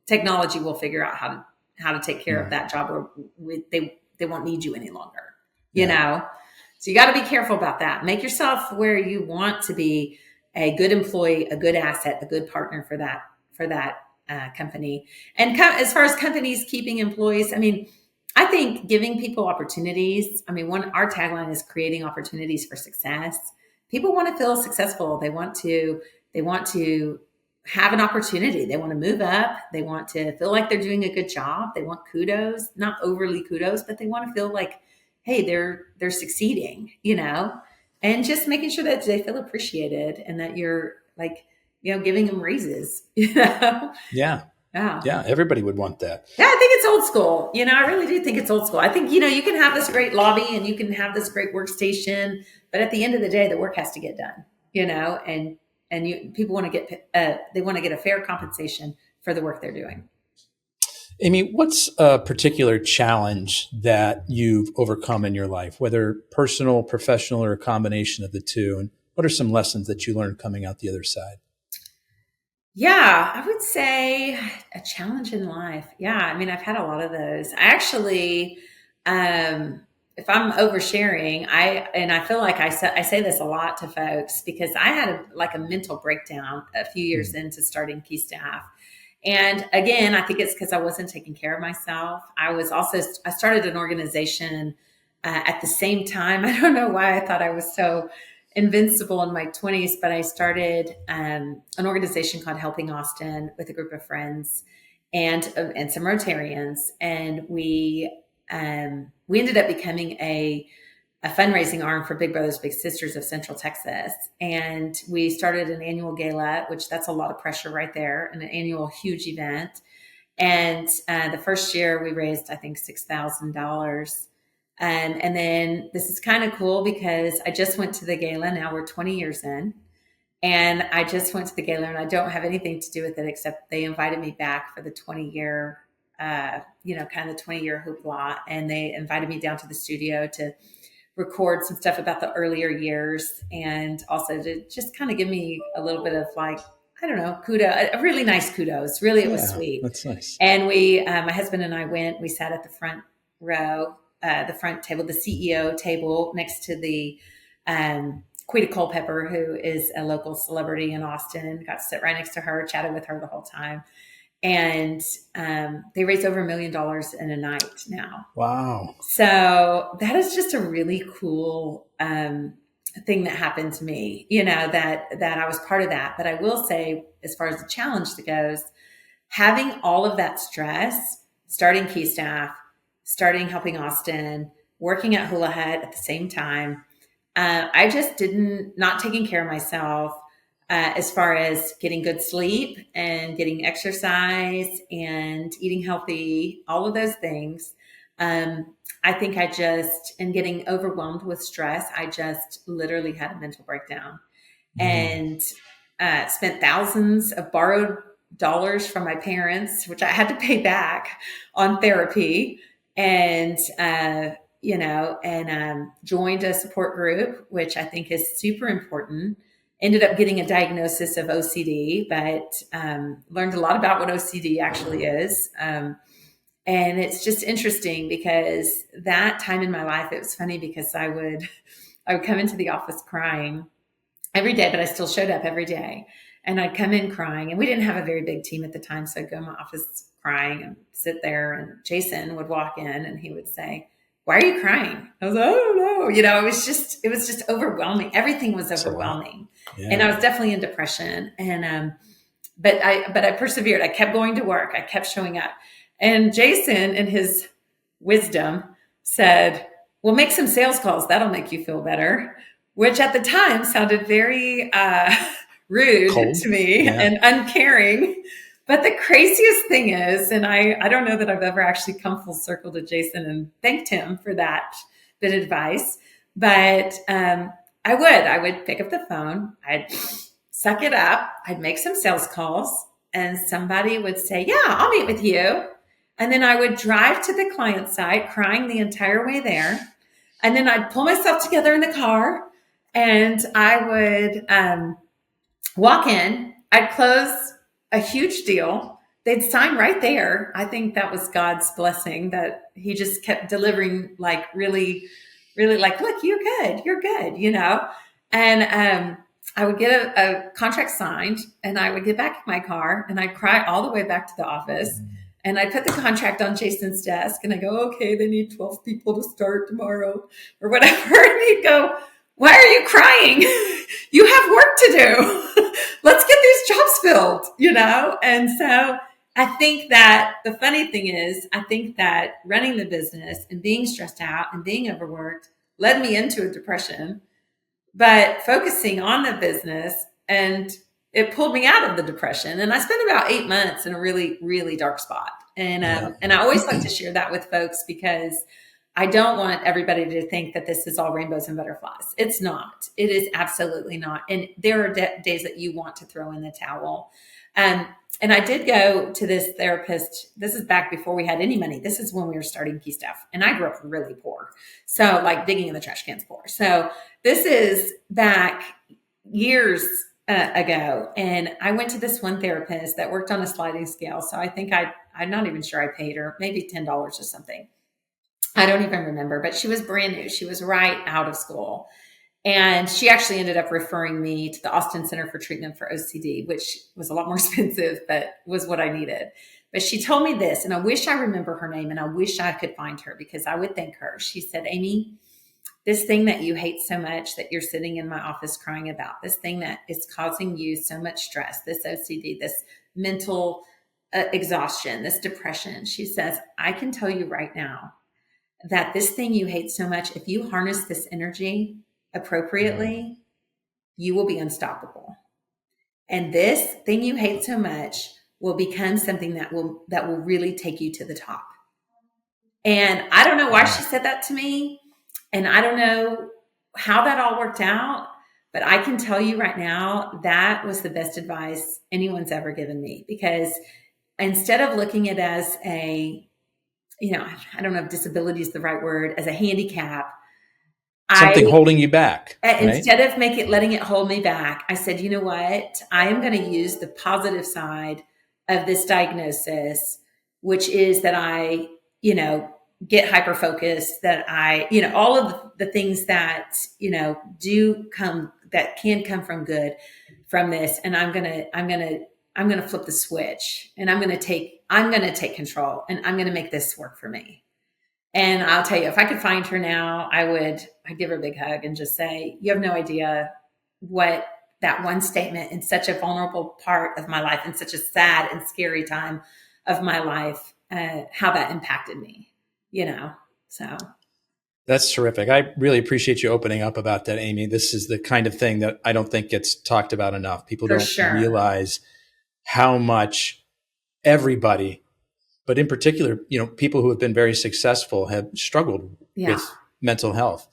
technology will figure out how to take care of that job, or they won't need you any longer, you know? So you got to be careful about that. Make yourself where you want to be a good employee, a good asset, a good partner for that company. And as far as companies keeping employees, I think giving people opportunities. Our tagline is creating opportunities for success. people want to feel successful. They want to have an opportunity. They want to move up. They want to feel like they're doing a good job. They want kudos, not overly kudos, but they want to feel like, hey, they're succeeding, and just making sure that they feel appreciated and that you're like, giving them raises, Yeah. Yeah. Yeah. Everybody would want that. Yeah. I think it's old school. I really do think it's old school. I think, you can have this great lobby and you can have this great workstation, but at the end of the day, the work has to get done, and people want to get, they want to get a fair compensation for the work they're doing. Amy, what's a particular challenge that you've overcome in your life, whether personal, professional, or a combination of the two? And what are some lessons that you learned coming out the other side? Yeah, I would say a challenge in life. Yeah, I mean, I've had a lot of those. I actually, if I'm oversharing, I feel like I say this a lot to folks because I had a mental breakdown a few years into starting Keystaff. And again, I think it's because I wasn't taking care of myself. I started an organization at the same time. I don't know why I thought I was so invincible in my 20s, but I started an organization called Helping Austin with a group of friends and some Rotarians. And we ended up becoming a fundraising arm for Big Brothers Big Sisters of Central Texas. And we started an annual gala, which that's a lot of pressure right there, and an annual huge event. And the first year we raised, I think, $6,000. And then this is kind of cool because I just went to the gala. Now we're 20 years in. And I just went to the gala and I don't have anything to do with it except they invited me back for the 20-year, kind of the 20-year hoopla. And they invited me down to the studio to record some stuff about the earlier years and also to just kind of give me a little bit of kudos, a really nice kudos. Really, it was sweet. That's nice. And we, my husband and I we sat at the front row, the front table, the CEO table next to the Quita Culpepper, who is a local celebrity in Austin. Got to sit right next to her, chatted with her the whole time. And they raised over $1 million in a night now. Wow. So that is just a really cool thing that happened to me, that I was part of that. But I will say, as far as the challenge that goes, having all of that stress, starting Keystaff, starting Helping Austin, working at Hula Hut at the same time, I just not taking care of myself. As far as getting good sleep and getting exercise and eating healthy, all of those things. I think and getting overwhelmed with stress, I just literally had a mental breakdown and spent thousands of borrowed dollars from my parents, which I had to pay back on therapy and, joined a support group, which I think is super important. Ended up getting a diagnosis of OCD, but learned a lot about what OCD actually is. And it's just interesting because that time in my life, it was funny because I would come into the office crying every day, but I still showed up every day. And I'd come in crying, and we didn't have a very big team at the time. So I'd go to my office crying and sit there, and Jason would walk in and he would say, "Why are you crying?" I was like, "Oh no." It was just overwhelming. Everything was overwhelming. Yeah. And I was definitely in depression. And, but I persevered. I kept going to work. I kept showing up. And Jason, in his wisdom, said, "Well, make some sales calls. That'll make you feel better," which at the time sounded very rude Cold. To me and uncaring. But the craziest thing is, and I don't know that I've ever actually come full circle to Jason and thanked him for that bit of advice, but I would pick up the phone, I'd suck it up, I'd make some sales calls, and somebody would say, "Yeah, I'll meet with you." And then I would drive to the client site crying the entire way there. And then I'd pull myself together in the car and I would walk in, I'd close a huge deal. They'd sign right there. I think that was God's blessing that he just kept delivering really, really "Look, you're good, And I would get a contract signed and I would get back in my car and I'd cry all the way back to the office. And I put the contract on Jason's desk and I go, "Okay, they need 12 people to start tomorrow," or whatever. And he'd go, why are you crying? You have work to do. Let's get these jobs filled, And so I think that the funny thing is, I think that running the business and being stressed out and being overworked led me into a depression, but focusing on the business, and it pulled me out of the depression. And I spent about 8 months in a really, really dark spot. And I always like to share that with folks, because I don't want everybody to think that this is all rainbows and butterflies. It's not. It is absolutely not. And there are days that you want to throw in the towel. And I did go to this therapist. This is back before we had any money. This is when we were starting Keystaff. And I grew up really poor. So like digging in the trash cans poor. So this is back years ago. And I went to this one therapist that worked on a sliding scale. So I think I'm not even sure I paid her, maybe $10 or something. I don't even remember, but she was brand new. She was right out of school. And she actually ended up referring me to the Austin Center for Treatment for OCD, which was a lot more expensive, but was what I needed. But she told me this, and I wish I remember her name, and I wish I could find her, because I would thank her. She said, Amy, this thing that you hate so much that you're sitting in my office crying about, this thing that is causing you so much stress, this OCD, this mental exhaustion, this depression. She says, I can tell you right now that this thing you hate so much, if you harness this energy appropriately, you will be unstoppable. And this thing you hate so much will become something that will really take you to the top. And I don't know why she said that to me. And I don't know how that all worked out, but I can tell you right now, that was the best advice anyone's ever given me, because instead of looking at it as I don't know if disability is the right word, as a handicap. Something holding you back. Right? Instead of letting it hold me back, I said, you know what? I am going to use the positive side of this diagnosis, which is that I, get hyper-focused, that I, all of the things that, that can come from good from this. And I'm going to flip the switch, and I'm going to take control, and I'm going to make this work for me. And I'll tell you, if I could find her now, I'd give her a big hug and just say, you have no idea what that one statement in such a vulnerable part of my life, in such a sad and scary time of my life, how that impacted me, so. That's terrific. I really appreciate you opening up about that, Amy. This is the kind of thing that I don't think gets talked about enough. People don't realize how much everybody, but in particular, people who have been very successful have struggled with mental health.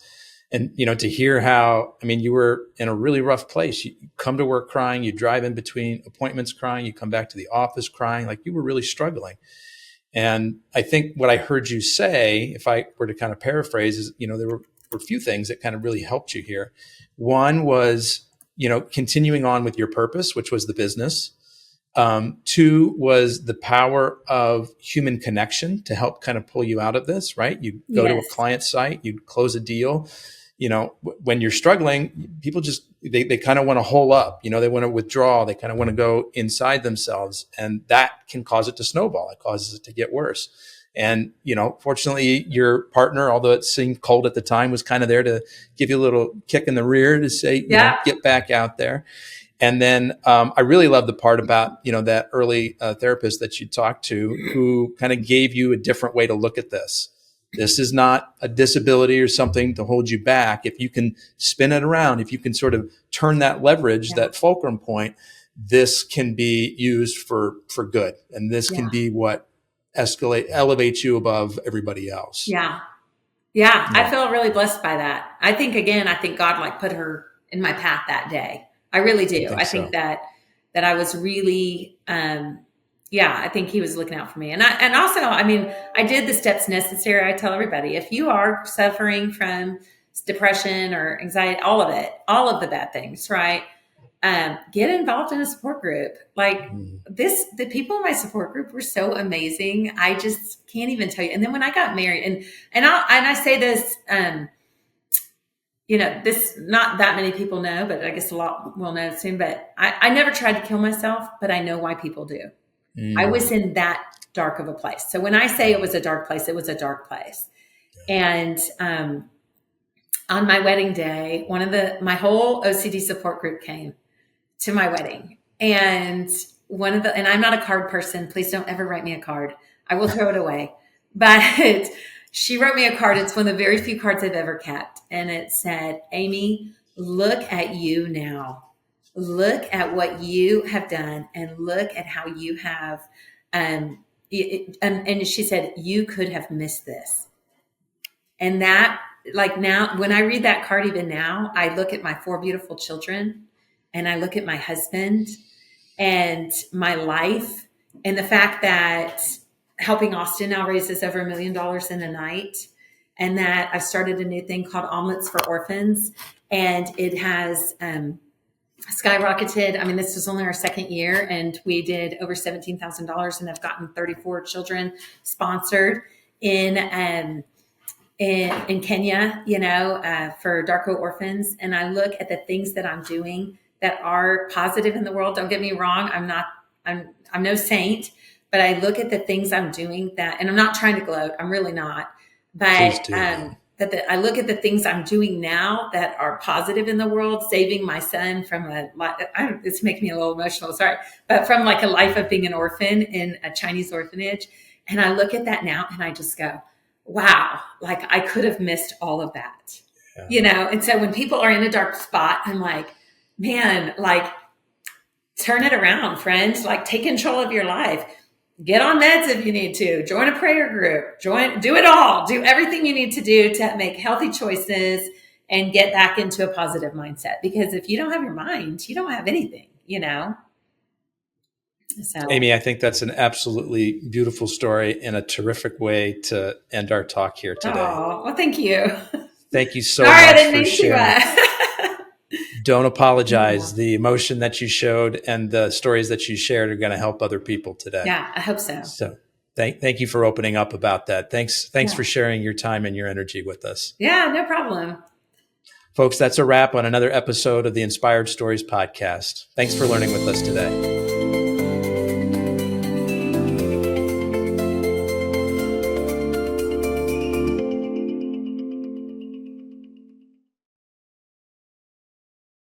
And, to hear how, you were in a really rough place. You come to work crying, you drive in between appointments crying, you come back to the office crying, like you were really struggling. And I think what I heard you say, if I were to kind of paraphrase, is, there were a few things that kind of really helped you here. One was, continuing on with your purpose, which was the business. Two was the power of human connection to help kind of pull you out of this, right? You go to a client site, you close a deal. When you're struggling, people just, they kind of want to hole up, they want to withdraw. They kind of want to go inside themselves, and that can cause it to snowball. It causes it to get worse. And, fortunately your partner, although it seemed cold at the time, was kind of there to give you a little kick in the rear to say, get back out there. And then I really love the part about, that early therapist that you talked to, who kind of gave you a different way to look at this. This is not a disability or something to hold you back. If you can spin it around, if you can sort of turn that leverage, that fulcrum point, this can be used for good. And this can be what elevates you above everybody else. Yeah. I feel really blessed by that. I think God put her in my path that day. I really do. I think that I was really, I think he was looking out for me. And also, I did the steps necessary. I tell everybody, if you are suffering from depression or anxiety, all of the bad things, right? Get involved in a support group. The people in my support group were so amazing. I just can't even tell you. And then when I got married, and I say this, this, not that many people know, but I guess a lot will know soon, but I never tried to kill myself, but I know why people do. I was in that dark of a place. So when I say it was a dark place, it was a dark place. And on my wedding day, my whole OCD support group came to my wedding. And and I'm not a card person. Please don't ever write me a card. I will throw it away. But she wrote me a card. It's one of the very few cards I've ever kept. And it said, Amy, look at you now. Look at what you have done and look at how you have, and she said, you could have missed this. And that, like now, when I read that card, even now, I look at my 4 beautiful children and I look at my husband and my life and the fact that helping Austin now raises over $1 million in a night. And that I've started a new thing called Omelets for Orphans. And it has skyrocketed. I mean, this was only our 2nd year and we did over $17,000 and have gotten 34 children sponsored in Kenya, for Darko orphans. And I look at the things that I'm doing that are positive in the world. Don't get me wrong. I'm no saint, but I look at the things I'm doing and I'm not trying to gloat. I'm really not. But I look at the things I'm doing now that are positive in the world, saving my son from it's making me a little emotional, sorry, but from like a life of being an orphan in a Chinese orphanage. And I look at that now and I just go, wow, like I could have missed all of that, And so when people are in a dark spot, I'm like, man, like turn it around, friends, like take control of your life. Get on meds if you need to. Join a prayer group. Do it all. Do everything you need to do to make healthy choices and get back into a positive mindset. Because if you don't have your mind, you don't have anything, So, Amy, I think that's an absolutely beautiful story and a terrific way to end our talk here today. Oh, well, thank you. Thank you so much for sharing. Don't apologize. Yeah. The emotion that you showed and the stories that you shared are going to help other people today. Yeah, I hope so. So thank you for opening up about that. Thanks for sharing your time and your energy with us. Yeah, no problem. Folks, that's a wrap on another episode of the Inspired Stories podcast. Thanks for learning with us today.